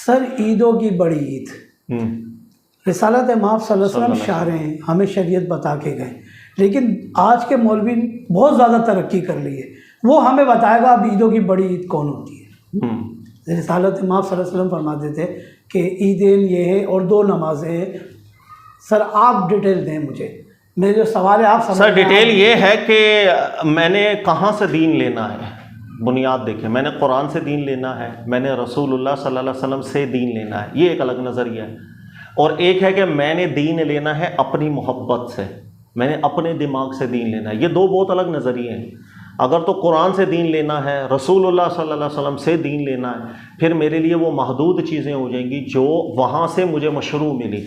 سر عیدوں کی بڑی عید رسالت مآب صلی اللہ علیہ وسلم شارع ہیں، ہمیں شریعت بتا کے گئے، لیکن آج کے مولوی نے بہت زیادہ ترقی کر لی ہے، وہ ہمیں بتائے گا اب عیدوں کی بڑی عید کون ہوتی ہے۔ رسالت مآب صلی اللہ علیہ وسلم فرماتے تھے کہ عیدین یہ ہے اور 2 نمازیں ہیں۔ سر آپ ڈیٹیل دیں مجھے، میرے جو سوال ہے آپ سمجھ سر ڈیٹیل یہ ہے کہ میں نے کہاں سے دین لینا ہے، بنیاد دیکھیں، میں نے قرآن سے دین لینا ہے، میں نے رسول اللہ صلی اللہ علیہ وسلم سے دین لینا ہے، یہ ایک الگ نظریہ ہے، اور ایک ہے کہ میں نے دین لینا ہے اپنی محبت سے، میں نے اپنے دماغ سے دین لینا ہے، یہ 2 بہت الگ نظریے ہیں۔ اگر تو قرآن سے دین لینا ہے، رسول اللہ صلی اللہ علیہ وسلم سے دین لینا ہے، پھر میرے لیے وہ محدود چیزیں ہو جائیں گی جو وہاں سے مجھے مشروع ملی۔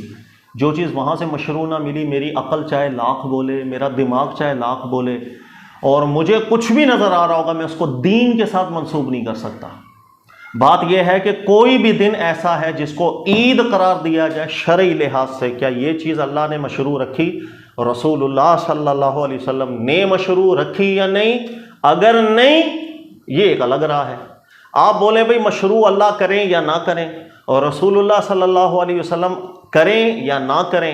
جو چیز وہاں سے مشروع نہ ملی، میری عقل چاہے لاکھ بولے، میرا دماغ چاہے لاکھ بولے، اور مجھے کچھ بھی نظر آ رہا ہوگا، میں اس کو دین کے ساتھ منسوب نہیں کر سکتا۔ بات یہ ہے کہ کوئی بھی دن ایسا ہے جس کو عید قرار دیا جائے شرعی لحاظ سے، کیا یہ چیز اللہ نے مشروع رکھی، رسول اللہ صلی اللہ علیہ وسلم نے مشروع رکھی یا نہیں؟ اگر نہیں، یہ ایک الگ راہ ہے۔ آپ بولیں بھئی مشروع اللہ کریں یا نہ کریں، اور رسول اللہ صلی اللہ علیہ وسلم کریں یا نہ کریں،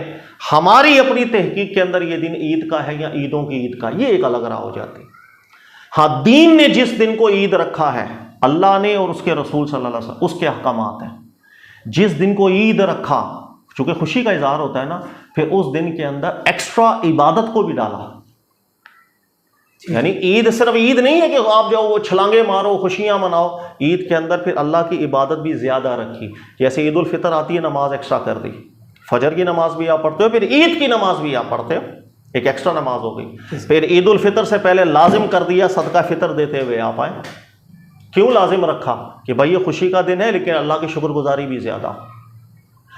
ہماری اپنی تحقیق کے اندر یہ دن عید کا ہے یا عیدوں کی عید کا، یہ ایک الگ راہ ہو جاتی۔ ہاں، دین نے جس دن کو عید رکھا ہے، اللہ نے اور اس کے رسول صلی اللہ علیہ وسلم، اس کے احکامات ہیں۔ جس دن کو عید رکھا، چونکہ خوشی کا اظہار ہوتا ہے نا، پھر اس دن کے اندر ایکسٹرا عبادت کو بھی ڈالا۔ یعنی عید صرف عید نہیں ہے کہ آپ جاؤ وہ چھلانگے مارو، خوشیاں مناؤ، عید کے اندر پھر اللہ کی عبادت بھی زیادہ رکھی۔ جیسے عید الفطر آتی ہے، نماز ایکسٹرا کر دی، فجر کی نماز بھی آپ پڑھتے ہو، پھر عید کی نماز بھی آپ پڑھتے ہو، ایک ایکسٹرا نماز ہو گئی۔ پھر عید الفطر سے پہلے لازم کر دیا صدقہ فطر دیتے ہوئے آپ آئیں۔ کیوں لازم رکھا؟ کہ بھائی یہ خوشی کا دن ہے لیکن اللہ کی شکر گزاری بھی زیادہ۔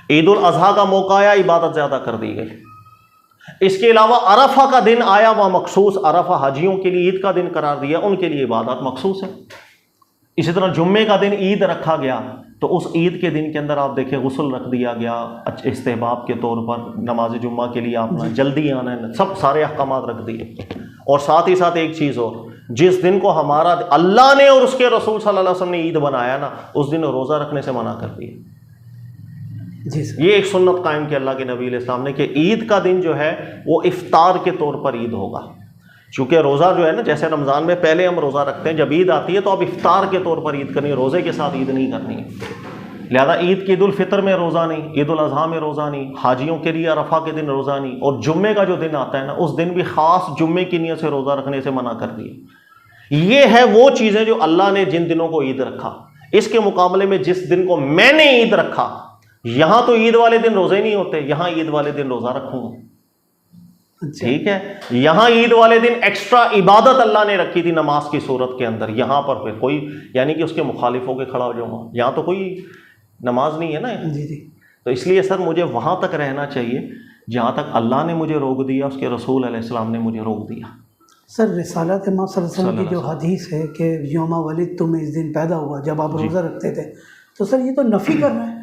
عید الاضحیٰ کا موقع آیا، عبادت زیادہ کر دی گئی۔ اس کے علاوہ عرفہ کا دن آیا، وہ مخصوص عرفہ حاجیوں کے لیے عید کا دن قرار دیا، ان کے لیے عبادات مخصوص ہے۔ اسی طرح جمعے کا دن عید رکھا گیا، تو اس عید کے دن کے اندر آپ دیکھیں غسل رکھ دیا گیا استحباب کے طور پر، نماز جمعہ کے لیے آپ نے جلدی آنا ہے، سب سارے احکامات رکھ دیے۔ اور ساتھ ہی ساتھ ایک چیز اور، جس دن کو ہمارا اللہ نے اور اس کے رسول صلی اللہ علیہ وسلم نے عید بنایا نا، اس دن روزہ رکھنے سے منع کر دیا۔ یہ ایک سنت قائم کی اللہ کے نبی علیہ السلام نے کہ عید کا دن جو ہے وہ افطار کے طور پر عید ہوگا۔ چونکہ روزہ جو ہے نا، جیسے رمضان میں پہلے ہم روزہ رکھتے ہیں، جب عید آتی ہے تو اب افطار کے طور پر عید کرنی ہے، روزے کے ساتھ عید نہیں کرنی ہے۔ لہذا عید کی عید الفطر میں روزہ نہیں، عید الاضحیٰ میں روزہ نہیں، حاجیوں کے لیے عرفہ کے دن روزہ نہیں، اور جمعے کا جو دن آتا ہے نا، اس دن بھی خاص جمعے کی نیت سے روزہ رکھنے سے منع کر دیا۔ یہ ہے وہ چیزیں جو اللہ نے جن دنوں کو عید رکھا۔ اس کے مقابلے میں جس دن کو میں نے عید رکھا، یہاں تو عید والے دن روزے نہیں ہوتے، یہاں عید والے دن روزہ رکھوں گا۔ ٹھیک ہے، یہاں عید والے دن ایکسٹرا عبادت اللہ نے رکھی تھی نماز کی صورت کے اندر، یہاں پر پھر کوئی یعنی کہ اس کے مخالف ہو کے کھڑا ہو جاؤں گا، یہاں تو کوئی نماز نہیں ہے نا۔ تو اس لیے سر مجھے وہاں تک رہنا چاہیے جہاں تک اللہ نے مجھے روک دیا، اس کے رسول علیہ السلام نے مجھے روک دیا۔ سر رسالت مآب صلی اللہ علیہ وسلم کی جو حدیث ہے کہ یوم ولد تم اس دن پیدا ہوا، جب آپ روزہ رکھتے تھے، تو سر یہ تو نفی کر رہے ہیں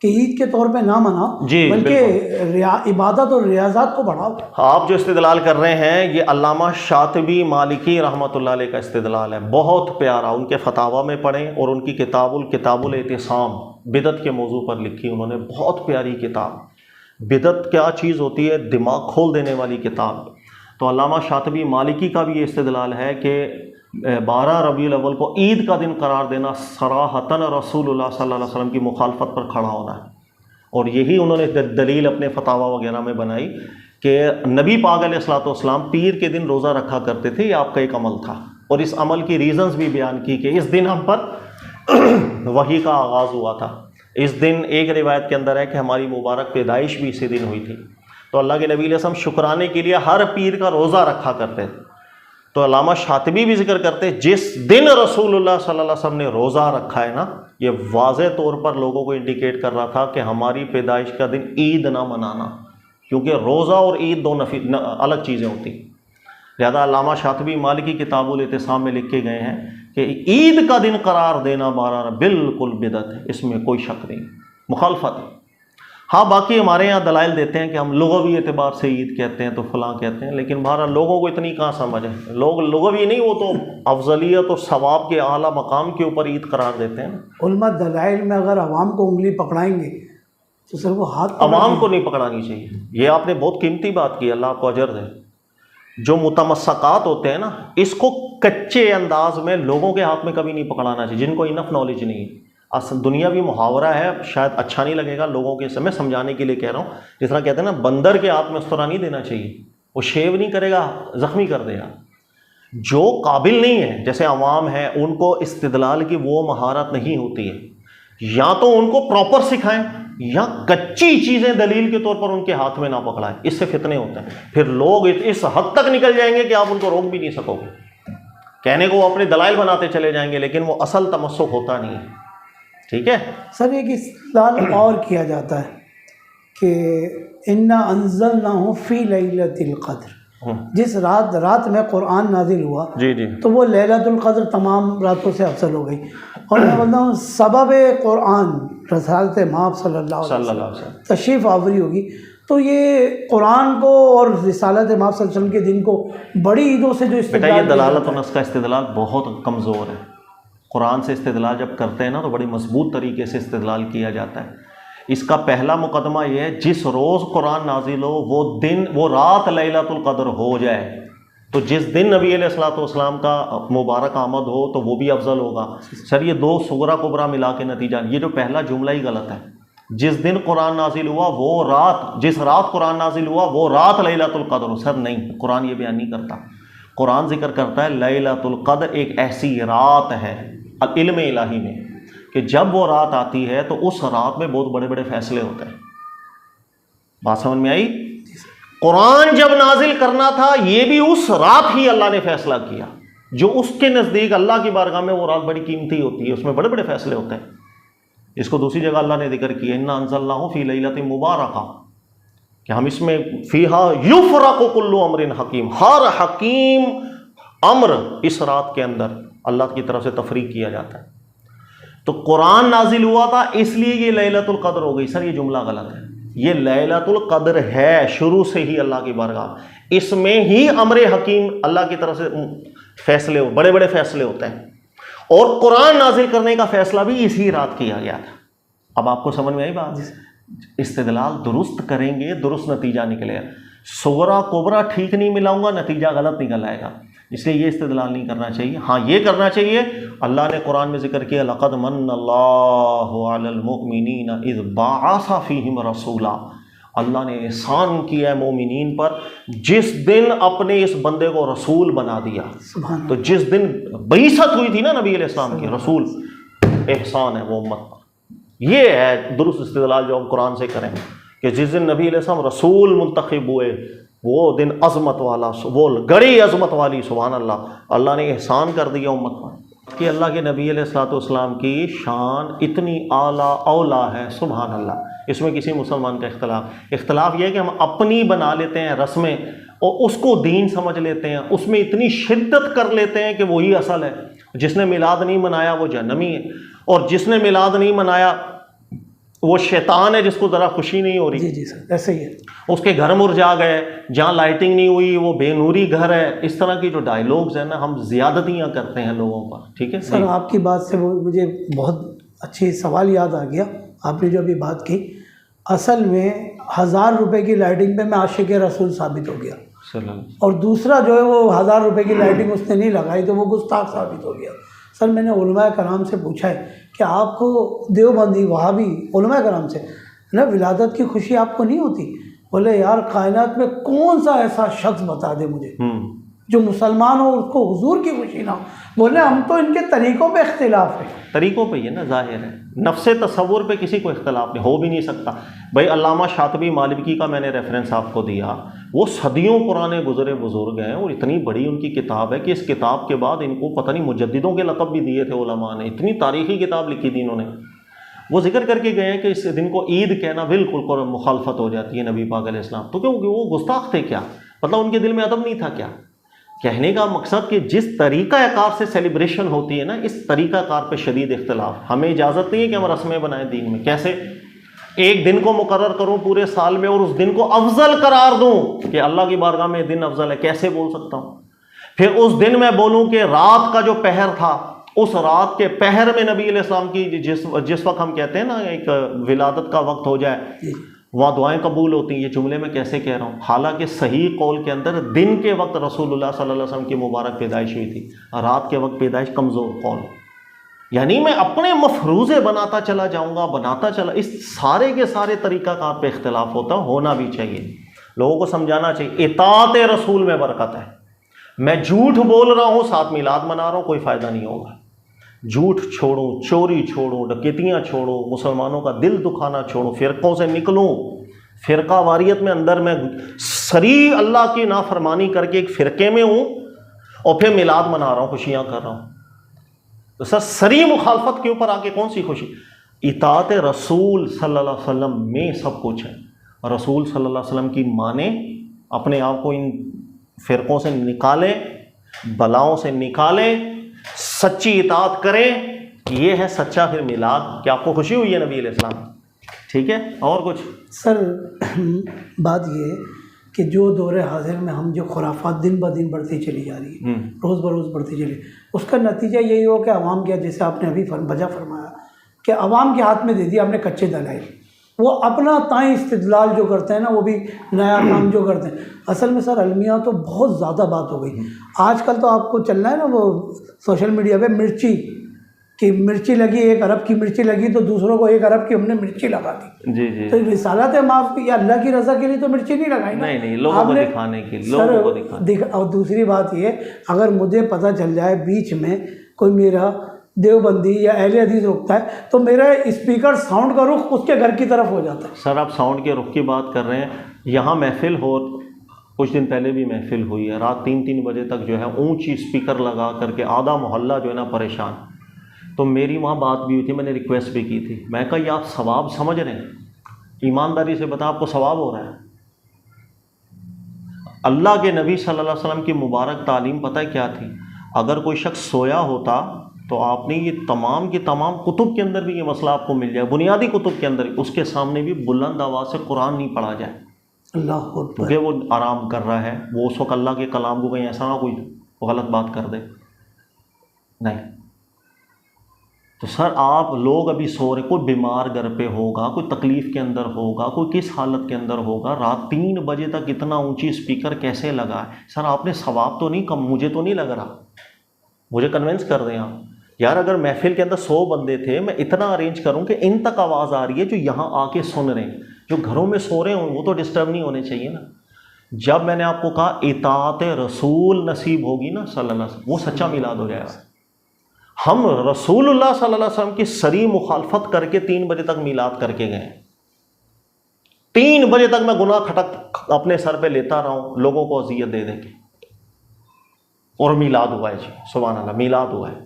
کہ عید کے طور پہ نہ مناؤ، بلکہ عبادت اور ریاضات کو بڑھاؤ۔ آپ جو استدلال کر رہے ہیں یہ علامہ شاطبی مالکی رحمۃ اللہ علیہ کا استدلال ہے، بہت پیارا، ان کے فتاویٰ میں پڑھیں، اور ان کی کتاب الاعتصام بدعت کے موضوع پر لکھی انہوں نے، بہت پیاری کتاب۔ بدعت کیا چیز ہوتی ہے، دماغ کھول دینے والی کتاب۔ تو علامہ شاطبی مالکی کا بھی یہ استدلال ہے کہ 12 ربیع الاول کو عید کا دن قرار دینا صراحتاً رسول اللہ صلی اللہ علیہ وسلم کی مخالفت پر کھڑا ہونا ہے، اور یہی انہوں نے دلیل اپنے فتاویٰ وغیرہ میں بنائی کہ نبی پاک علیہ الصلوۃ والسلام پیر کے دن روزہ رکھا کرتے تھے، یہ آپ کا ایک عمل تھا، اور اس عمل کی ریزنز بھی بیان کی کہ اس دن ہم پر وحی کا آغاز ہوا تھا۔ اس دن ایک روایت کے اندر ہے کہ ہماری مبارک پیدائش بھی اسی دن ہوئی تھی، تو اللہ کے نبی علیہ السلام شکرانے کے لیے ہر پیر کا روزہ رکھا کرتے تھے۔ تو علامہ شاطبی بھی ذکر کرتے جس دن رسول اللہ صلی اللہ علیہ وسلم نے روزہ رکھا ہے نا، یہ واضح طور پر لوگوں کو انڈیکیٹ کر رہا تھا کہ ہماری پیدائش کا دن عید نہ منانا، کیونکہ روزہ اور عید دو الگ چیزیں ہوتی۔ لہذا علامہ شاطبی مالکی کتاب الاعتصام میں لکھ کے گئے ہیں کہ عید کا دن قرار دینا 12 بالکل بدعت ہے، اس میں کوئی شک نہیں، مخالفت ہے۔ ہاں باقی ہمارے یہاں دلائل دیتے ہیں کہ ہم لغوی اعتبار سے عید کہتے ہیں تو فلاں کہتے ہیں، لیکن بہرحال لوگوں کو اتنی کہاں سمجھ ہے، لوگ لغوی نہیں، وہ تو افضلیت اور ثواب کے اعلیٰ مقام کے اوپر عید قرار دیتے ہیں۔ علماء دلائل میں اگر عوام کو انگلی پکڑائیں گے تو سر وہ ہاتھ عوام کو نہیں پکڑانی چاہیے، یہ آپ نے بہت قیمتی بات کی، اللہ آپ کو اجر دے۔ جو متمسکات ہوتے ہیں نا، اس کو کچے انداز میں لوگوں کے ہاتھ میں کبھی نہیں پکڑانا چاہیے، جن کو انف نالج نہیں ہے۔ اصل دنیاوی محاورہ ہے، شاید اچھا نہیں لگے گا لوگوں کے، میں سمجھانے کے لیے کہہ رہا ہوں، جس طرح کہتے ہیں نا بندر کے ہاتھ میں اس طرح نہیں دینا چاہیے، وہ شیو نہیں کرے گا، زخمی کر دے گا۔ جو قابل نہیں ہے جیسے عوام ہے، ان کو استدلال کی وہ مہارت نہیں ہوتی ہے، یا تو ان کو پراپر سکھائیں یا کچی چیزیں دلیل کے طور پر ان کے ہاتھ میں نہ پکڑائیں، اس سے فتنے ہوتے ہیں، پھر لوگ اس حد تک نکل جائیں گے کہ آپ ان کو روک بھی نہیں سکو گے، کہنے کو وہ اپنے دلائل بناتے چلے جائیں گے لیکن وہ اصل تمسک ہوتا نہیں ہے۔ ٹھیک ہے سر ایک استدلال اور کیا جاتا ہے کہ انا انزلناہ فی لیلۃ القدر، جس رات میں قرآن نازل ہوا جی جی تو وہ لیلۃ القدر تمام راتوں سے افضل ہو گئی، اور میں بولتا ہوں سبب قرآن رسالت مآب صلی اللہ علیہ وسلم تشریف آوری ہوگی، تو یہ قرآن کو اور رسالت مآب صلی اللہ علیہ وسلم کے دن کو بڑی عیدوں سے جو بیٹا، استدلال یہ دلالت و نص کا استدلال بہت کمزور ہے۔ قرآن سے استدلال جب کرتے ہیں نا تو بڑی مضبوط طریقے سے استدلال کیا جاتا ہے۔ اس کا پہلا مقدمہ یہ ہے، جس روز قرآن نازل ہو وہ رات لیلۃ القدر ہو جائے، تو جس دن نبی علیہ الصلوۃ والسلام کا مبارک آمد ہو تو وہ بھی افضل ہوگا۔ سر یہ دو صغرا کبرا ملا کے نتیجہ، یہ جو پہلا جملہ ہی غلط ہے۔ جس دن قرآن نازل ہوا وہ رات، جس رات قرآن نازل ہوا وہ رات لیلۃ القدر ہو، سر نہیں، قرآن یہ بیان نہیں کرتا۔ قرآن ذکر کرتا ہے لیلۃ القدر ایک ایسی رات ہے علم الہی میں کہ جب وہ رات آتی ہے تو اس رات میں بہت بڑے بڑے فیصلے ہوتے ہیں۔ بات سمجھ میں آئی؟ قرآن جب نازل کرنا تھا یہ بھی اس رات ہی اللہ نے فیصلہ کیا، جو اس کے نزدیک اللہ کی بارگاہ میں وہ رات بڑی قیمتی ہوتی ہے، اس میں بڑے بڑے فیصلے ہوتے ہیں۔ اس کو دوسری جگہ اللہ نے ذکر کیا، انا انزلناہ فی لیلۃ مبارکہ، کہ ہم اس میں فیہا یفرق کل امر حکیم، ہر حکیم امر اس رات کے اندر اللہ کی طرف سے تفریق کیا جاتا ہے۔ تو قرآن نازل ہوا تھا اس لیے یہ لیلۃ القدر ہو گئی۔ سر یہ جملہ غلط ہے، یہ لیلۃ القدر ہے شروع سے ہی اللہ کی بارگاہ، اس میں ہی امر حکیم اللہ کی طرف سے فیصلے بڑے بڑے فیصلے ہوتے ہیں، اور قرآن نازل کرنے کا فیصلہ بھی اسی رات کیا گیا تھا۔ اب آپ کو سمجھ میں آئی بات؟ استدلال درست کریں گے درست نتیجہ نکلے گا، صغرا کبرا ٹھیک نہیں ملاؤں گا نتیجہ غلط نکل آئے گا، اس لیے یہ استدلال نہیں کرنا چاہیے۔ ہاں یہ کرنا چاہیے، اللہ نے قرآن میں ذکر کیا لقد من اللہ علی المؤمنین اذ بعث فیہم رسولا، اللہ نے احسان کیا ہے مومنین پر جس دن اپنے اس بندے کو رسول بنا دیا۔ تو جس دن بعثت ہوئی تھی نا نبی علیہ السلام کی، رسول احسان ہے وہ امت پر۔ یہ ہے درست استدلال جو ہم قرآن سے کریں کہ جس دن نبی علیہ السلام رسول منتخب ہوئے وہ دن عظمت والا، وہ گڑی عظمت والی، سبحان اللہ، اللہ نے احسان کر دیا امت پر کہ اللہ کے نبی علیہ الصلوۃ والسلام کی شان اتنی اعلیٰ اولیٰ ہے، سبحان اللہ۔ اس میں کسی مسلمان کا اختلاف یہ ہے کہ ہم اپنی بنا لیتے ہیں رسمیں اور اس کو دین سمجھ لیتے ہیں، اس میں اتنی شدت کر لیتے ہیں کہ وہی اصل ہے۔ جس نے میلاد نہیں منایا وہ جہنمی ہے، اور جس نے میلاد نہیں منایا وہ شیطان ہے جس کو ذرا خوشی نہیں ہو رہی۔ جی جی سر ایسے ہی ہے، اس کے گھر مرجھا گئے، جہاں لائٹنگ نہیں ہوئی وہ بے نوری گھر ہے۔ اس طرح کی جو ڈائیلاگز ہیں نا، ہم زیادتیاں کرتے ہیں لوگوں پر، ٹھیک ہے سر آپ کی بات سے وہ مجھے بہت اچھی سوال یاد آ گیا، آپ نے جو ابھی بات کی، اصل میں 1000 روپے کی لائٹنگ پہ میں عاشق رسول ثابت ہو گیا، اور دوسرا جو ہے وہ 1000 روپے کی لائٹنگ اس نے نہیں لگائی تو وہ گستاخ ثابت ہو گیا۔ سر میں نے علماء کرام سے پوچھا ہے کہ آپ کو دیوبندی وہابی علماء کرام سے نا ولادت کی خوشی آپ کو نہیں ہوتی؟ بولے یار کائنات میں کون سا ایسا شخص بتا دے مجھے جو مسلمان ہو اس کو حضور کی خوشی نہ ہو۔ بولے ہم تو ان کے طریقوں پہ اختلاف ہے۔ طریقوں پہ یہ نا ظاہر ہے، نفس تصور پہ کسی کو اختلاف نہیں، ہو بھی نہیں سکتا۔ بھائی علامہ شاطبی مالکی کا میں نے ریفرنس آپ کو دیا، وہ صدیوں پرانے گزرے بزرگ ہیں، اور اتنی بڑی ان کی کتاب ہے کہ اس کتاب کے بعد ان کو پتہ نہیں مجددوں کے لقب بھی دیے تھے علماء نے، اتنی تاریخی کتاب لکھی تھی انہوں نے۔ وہ ذکر کر کے گئے ہیں کہ اس دن کو عید کہنا بالکل مخالفت ہو جاتی ہے نبی پاک علیہ السلام، تو کیونکہ وہ گستاخ تھے کیا؟ مطلب ان کے دل میں ادب نہیں تھا کیا؟ کہنے کا مقصد کہ جس طریقہ کار سے سیلیبریشن ہوتی ہے نا، اس طریقہ کار پہ شدید اختلاف۔ ہمیں اجازت نہیں ہے کہ ہم رسمیں بنائیں دین میں۔ کیسے ایک دن کو مقرر کروں پورے سال میں اور اس دن کو افضل قرار دوں کہ اللہ کی بارگاہ میں یہ دن افضل ہے، کیسے بول سکتا ہوں؟ پھر اس دن میں بولوں کہ رات کا جو پہر تھا، اس رات کے پہر میں نبی علیہ السلام کی جس وقت ہم کہتے ہیں نا ایک ولادت کا وقت ہو جائے وہاں دعائیں قبول ہوتی ہیں، یہ جملے میں کیسے کہہ رہا ہوں؟ حالانکہ صحیح قول کے اندر دن کے وقت رسول اللہ صلی اللہ علیہ وسلم کی مبارک پیدائش ہوئی تھی، رات کے وقت پیدائش کمزور قول، یعنی میں اپنے مفروضے بناتا چلا جاؤں گا، بناتا چلا، اس سارے کے سارے طریقہ کار پہ اختلاف ہوتا، ہونا بھی چاہیے، لوگوں کو سمجھانا چاہیے اطاعت رسول میں برکت ہے۔ میں جھوٹ بول رہا ہوں، ساتھ میلاد منا رہا ہوں، کوئی فائدہ نہیں ہوگا۔ جھوٹ چھوڑوں، چوری چھوڑوں، ڈکیتیاں چھوڑوں، مسلمانوں کا دل دکھانا چھوڑوں، فرقوں سے نکلوں، فرقہ واریت میں اندر میں سری اللہ کی نافرمانی کر کے ایک فرقے میں ہوں اور پھر میلاد منا رہا ہوں، خوشیاں کر رہا ہوں، تو سر سری مخالفت کے اوپر آ کے کون سی خوشی؟ اطاعت رسول صلی اللہ علیہ وسلم میں سب کچھ ہے۔ رسول صلی اللہ علیہ وسلم کی مانیں، اپنے آپ کو ان فرقوں سے نکالیں، بلاؤں سے نکالیں، سچی اطاعت کریں، یہ ہے سچا پھر میلاد۔ کیا آپ کو خوشی ہوئی ہے نبی علیہ السلام؟ ٹھیک ہے، اور کچھ؟ سر بات یہ ہے کہ جو دور حاضر میں ہم جو خرافات دن بہ دن بڑھتی چلی جا رہی ہے، روز بروز بڑھتی چلی، اس کا نتیجہ یہی ہو کہ عوام کیا، جیسے آپ نے ابھی بجا فرمایا کہ عوام کے ہاتھ میں دے دیا ہم نے کچے دلائل، وہ اپنا تائیں استدلال جو کرتے ہیں نا، وہ بھی نیا کام جو کرتے ہیں۔ اصل میں سر المیہ تو بہت زیادہ بات ہو گئی آج کل، تو آپ کو چلنا ہے نا وہ سوشل میڈیا پہ مرچی کہ مرچی لگی، 1 ارب کی مرچی لگی تو دوسروں کو 1 ارب کی ہم نے مرچی لگا دی۔ جی جی، تو رسالت معاف یا اللہ کی رضا کے لیے تو مرچی نہیں لگائی نا، نہیں، لوگوں کو دکھانے کے لیے، لوگوں کو دکھانے۔ اور دوسری بات یہ، اگر مجھے پتہ چل جائے بیچ میں کوئی میرا دیوبندی یا اہل حدیث رکتا ہے تو میرا اسپیکر ساؤنڈ کا رخ اس کے گھر کی طرف ہو جاتا ہے۔ سر آپ ساؤنڈ کے رخ کی بات کر رہے ہیں، یہاں محفل ہو، کچھ دن پہلے بھی محفل ہوئی ہے، رات 3 بجے تک جو ہے اونچی اسپیکر لگا کر کے آدھا محلہ جو ہے نا پریشان۔ تو میری وہاں بات بھی ہوئی تھی، میں نے ریکویسٹ بھی کی تھی، میں کہا یہ آپ ثواب سمجھ رہے ہیں؟ ایمانداری سے بتا، آپ کو ثواب ہو رہا ہے؟ اللہ کے نبی صلی اللہ علیہ وسلم کی مبارک تعلیم پتہ ہے کیا تھی؟ اگر کوئی شخص سویا ہوتا تو آپ نے یہ تمام کی تمام کتب کے اندر بھی یہ مسئلہ آپ کو مل جائے، بنیادی کتب کے اندر اس کے سامنے بھی بلند آواز سے قرآن نہیں پڑھا جائے، اللہ اکبر، کیونکہ وہ آرام کر رہا ہے، وہ اس وقت اللہ کے کلام کو کہیں ایسا نہ کوئی غلط بات کر دے۔ نہیں تو سر آپ لوگ ابھی سو رہے، کوئی بیمار گھر پہ ہوگا، کوئی تکلیف کے اندر ہوگا، کوئی کس حالت کے اندر ہوگا، رات 3 بجے تک اتنا اونچی اسپیکر کیسے لگا ہے؟ سر آپ نے ثواب تو نہیں کم، مجھے تو نہیں لگ رہا، مجھے کنونس کر دیں آپ یار، اگر محفل کے اندر 100 بندے تھے، میں اتنا ارینج کروں کہ ان تک آواز آ رہی ہے جو یہاں آ کے سن رہے ہیں، جو گھروں میں سو رہے ہوں وہ تو ڈسٹرب نہیں ہونے چاہیے نا۔ جب میں نے آپ کو کہا اطاعت رسول نصیب ہوگی نا صلی اللہ علیہ وسلم، وہ سچا میلاد ہو جائے گا۔ ہم رسول اللہ صلی اللہ علیہ وسلم کی سری مخالفت کر کے 3 بجے تک میلاد کر کے گئے، 3 بجے تک میں گناہ کھٹک اپنے سر پہ لیتا رہا ہوں، لوگوں کو اذیت دے دے کے، اور میلاد ہوا ہے جی، سبحان اللہ، میلاد ہوا ہے۔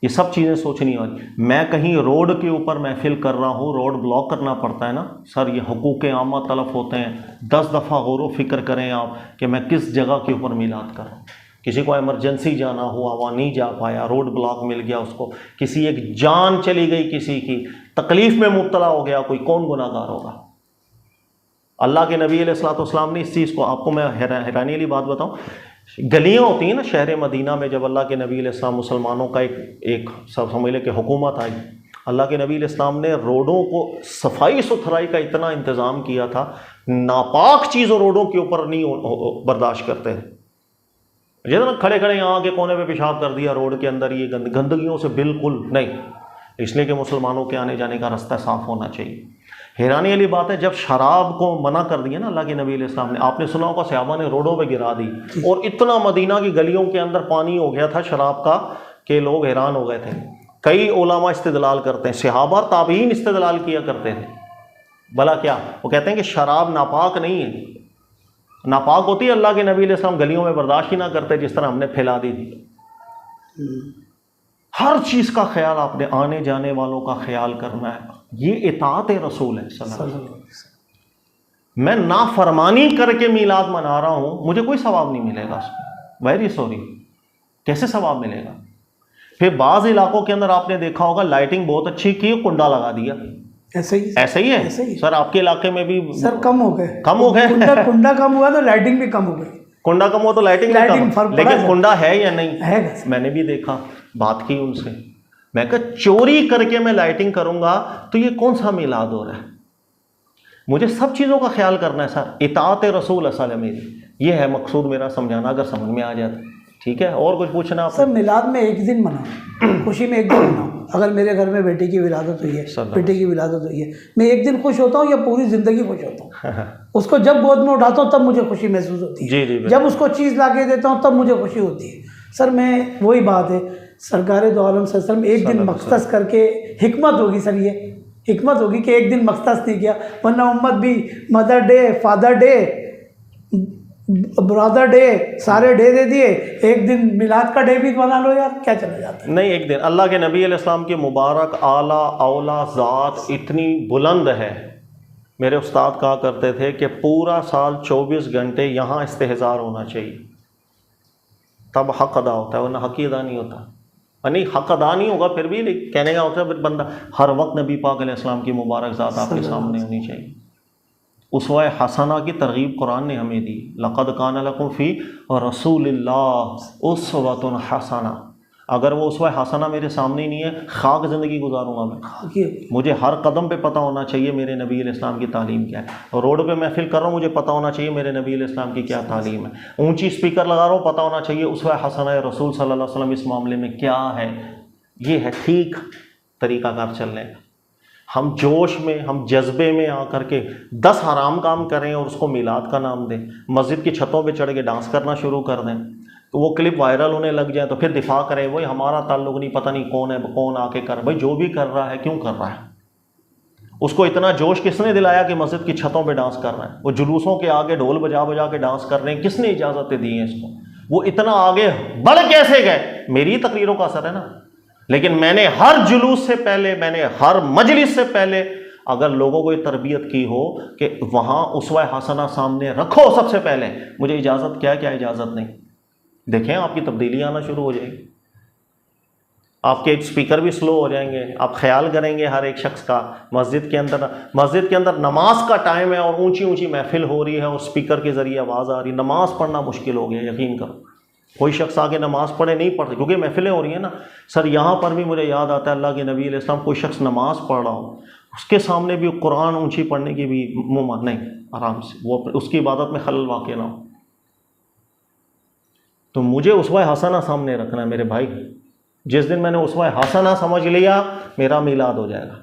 یہ سب چیزیں سوچنی والی۔ میں کہیں روڈ کے اوپر محفل کر رہا ہوں، روڈ بلاک کرنا پڑتا ہے نا سر، یہ حقوق عامہ تلف ہوتے ہیں، 10 دفعہ غور و فکر کریں آپ کہ میں کس جگہ کے اوپر میلاد کر رہا ہوں۔ کسی کو ایمرجنسی جانا ہوا، وہاں نہیں جا پایا، روڈ بلاک مل گیا اس کو، کسی ایک جان چلی گئی، کسی کی تکلیف میں مبتلا ہو گیا، کوئی کون گناہ گار ہوگا؟ اللہ کے نبی علیہ الصلوۃ والسلام نے اس چیز کو، آپ کو میں حیرانی والی بات بتاؤں، گلیاں ہوتی ہیں نا شہر مدینہ میں، جب اللہ کے نبی علیہ السلام مسلمانوں کا ایک سب سمجھ لے کہ حکومت آئی، اللہ کے نبی علیہ السلام نے روڈوں کو صفائی ستھرائی کا اتنا انتظام کیا تھا، ناپاک چیزوں روڈوں کے اوپر نہیں برداشت کرتے تھے، جتنا کھڑے کھڑے یہاں کے کونے پہ پیشاب کر دیا روڈ کے اندر، یہ گندگیوں سے بالکل نہیں، اس لیے کہ مسلمانوں کے آنے جانے کا راستہ صاف ہونا چاہیے۔ حیرانی والی بات ہے، جب شراب کو منع کر دیا نا اللہ کے نبی علیہ السلام نے، آپ نے سنا ہوگا صحابہ نے روڈوں پہ گرا دی، اور اتنا مدینہ کی گلیوں کے اندر پانی ہو گیا تھا شراب کا کہ لوگ حیران ہو گئے تھے۔ کئی علماء استدلال کرتے ہیں، صحابہ تابعین استدلال کیا کرتے تھے، بھلا کیا وہ کہتے ہیں کہ شراب ناپاک نہیں ہے، ناپاک ہوتی ہے، اللہ کے نبی علیہ السلام گلیوں میں برداشت ہی نہ کرتے جس طرح ہم نے پھیلا دی تھی۔ ہر چیز کا خیال، آپ نے آنے جانے والوں کا خیال کرنا ہے، یہ اطاعت رسول ہے صلی اللہ علیہ وسلم۔ میں نافرمانی کر کے میلاد منا رہا ہوں، مجھے کوئی ثواب نہیں ملے گا اس میں، ویری سوری، کیسے ثواب ملے گا؟ پھر بعض علاقوں کے اندر آپ نے دیکھا ہوگا لائٹنگ بہت اچھی کی، کنڈا لگا دیا، ایسے ہی ایسے ہی ہے ایسے ہی سر؟ آپ کے علاقے میں بھی سر کم ہو گئے، کم ہو گئے؟ کنڈا کم ہوا تو لائٹنگ بھی کم ہو گئی. کنڈا کم ہو تو لائٹنگ لائٹنگ فرق پڑا لیکن ہے. کنڈا ہے یا نہیں ہے گا سر. میں نے بھی دیکھا، بات کی ان سے، میں کہا چوری کر کے میں لائٹنگ کروں گا تو یہ کون سا میلاد ہو رہا ہے؟ مجھے سب چیزوں کا خیال کرنا ہے سر. اطاعت رسول اصل ہے میری، یہ ہے مقصود میرا سمجھانا، اگر سمجھ میں آ جاتا. ٹھیک ہے، اور کچھ پوچھنا آپ سر میلاد میں ایک دن مناؤ، خوشی میں ایک دن مناؤ. اگر میرے گھر میں بیٹی کی ولادت ہوئی ہے، بیٹے کی ولادت ہوئی ہے، میں ایک دن خوش ہوتا ہوں یا پوری زندگی خوش ہوتا ہوں؟ اس کو جب گود میں اٹھاتا ہوں تب مجھے خوشی محسوس ہوتی ہے. جی جب اس کو چیز لا کے دیتا ہوں تب مجھے خوشی ہوتی ہے. سر میں وہی بات ہے، سرکار دو عالم صلی اللہ علیہ وسلم ایک دن مختص کر کے، حکمت ہوگی سر، یہ حکمت ہوگی کہ ایک دن مختص نہیں کیا، ورنہ امت بھی مدر ڈے، فادر ڈے، برادر ڈے، سارے ڈے دے دیے، ایک دن میلاد کا ڈے بھی بنا لو یار، کیا چلا جاتا ہے؟ نہیں، ایک دن اللہ کے نبی علیہ السلام کی مبارک اعلیٰ اولا ذات اتنی بلند ہے. میرے استاد کہا کرتے تھے کہ پورا سال 24 گھنٹے یہاں استحضار ہونا چاہیے، تب حق ادا ہوتا ہے، ورنہ حق ہی ادا نہیں ہوتا. نہیں، حق ادا نہیں ہوگا پھر بھی کہنے کا ہوتا ہے پھر بندہ ہر وقت نبی پاک علیہ السلام کی مبارک ذات آپ کے سامنے ہونی چاہیے. اسوہ حسنہ کی ترغیب قرآن نے ہمیں دی، لقد کان لکم فی رسول اللہ اسوۃ حسنہ. اگر وہ اسوہ حسنہ میرے سامنے ہی نہیں ہے، خاک زندگی گزاروں گا میں. مجھے ہر قدم پہ پتہ ہونا چاہیے میرے نبی علیہ السلام کی تعلیم کیا ہے. اور روڈ پہ محفل کر رہا ہوں، مجھے پتہ ہونا چاہیے میرے نبی علیہ السلام کی کیا تعلیم ہے. اونچی اسپیکر لگا رہا ہوں، پتہ ہونا چاہیے اسوہ حسنہ رسول صلی اللہ علیہ وسلم اس معاملے میں کیا ہے. یہ ہے ٹھیک طریقہ کار چلنے کا. ہم جوش میں، ہم جذبے میں آ کر کے 10 حرام کام کریں اور اس کو میلاد کا نام دیں، مسجد کی چھتوں پہ چڑھ کے ڈانس کرنا شروع کر دیں، تو وہ کلپ وائرل ہونے لگ جائے تو پھر دفاع کریں وہی ہمارا تعلق نہیں، پتہ نہیں کون ہے، کون آ کے کر. بھائی جو بھی کر رہا ہے کیوں کر رہا ہے؟ اس کو اتنا جوش کس نے دلایا کہ مسجد کی چھتوں پہ ڈانس کر رہا ہے؟ وہ جلوسوں کے آگے ڈھول بجا بجا کے ڈانس کر رہے ہیں، کس نے اجازتیں دی ہیں اس کو؟ وہ اتنا آگے بڑھ کیسے گئے؟ میری تقریروں کا اثر ہے نا. لیکن میں نے ہر جلوس سے پہلے، میں نے ہر مجلس سے پہلے اگر لوگوں کو یہ تربیت کی ہو کہ وہاں اسوہ حسنہ سامنے رکھو سب سے پہلے، مجھے اجازت کیا اجازت نہیں. دیکھیں آپ کی تبدیلی آنا شروع ہو جائے گی، آپ کے اسپیکر بھی سلو ہو جائیں گے. آپ خیال کریں گے ہر ایک شخص کا. مسجد کے اندر نماز کا ٹائم ہے اور اونچی اونچی محفل ہو رہی ہے اور اسپیکر کے ذریعے آواز آ رہی ہے، نماز پڑھنا مشکل ہو گیا. یقین کرو کوئی شخص آگے نماز پڑھے نہیں پڑھتے کیونکہ محفلیں ہو رہی ہیں نا. سر یہاں پر بھی مجھے یاد آتا ہے اللہ کے نبی علیہ السلام، کوئی شخص نماز پڑھ رہا ہو، اس کے سامنے بھی قرآن اونچی پڑھنے کی بھی نہیں، آرام سے وہ اس کی عبادت میں خلل واقع نہ ہو. تو مجھے اسوہ حسنہ سامنے رکھنا ہے میرے بھائی. جس دن میں نے اسوہ حسنہ سمجھ لیا، میرا میلاد ہو جائے گا.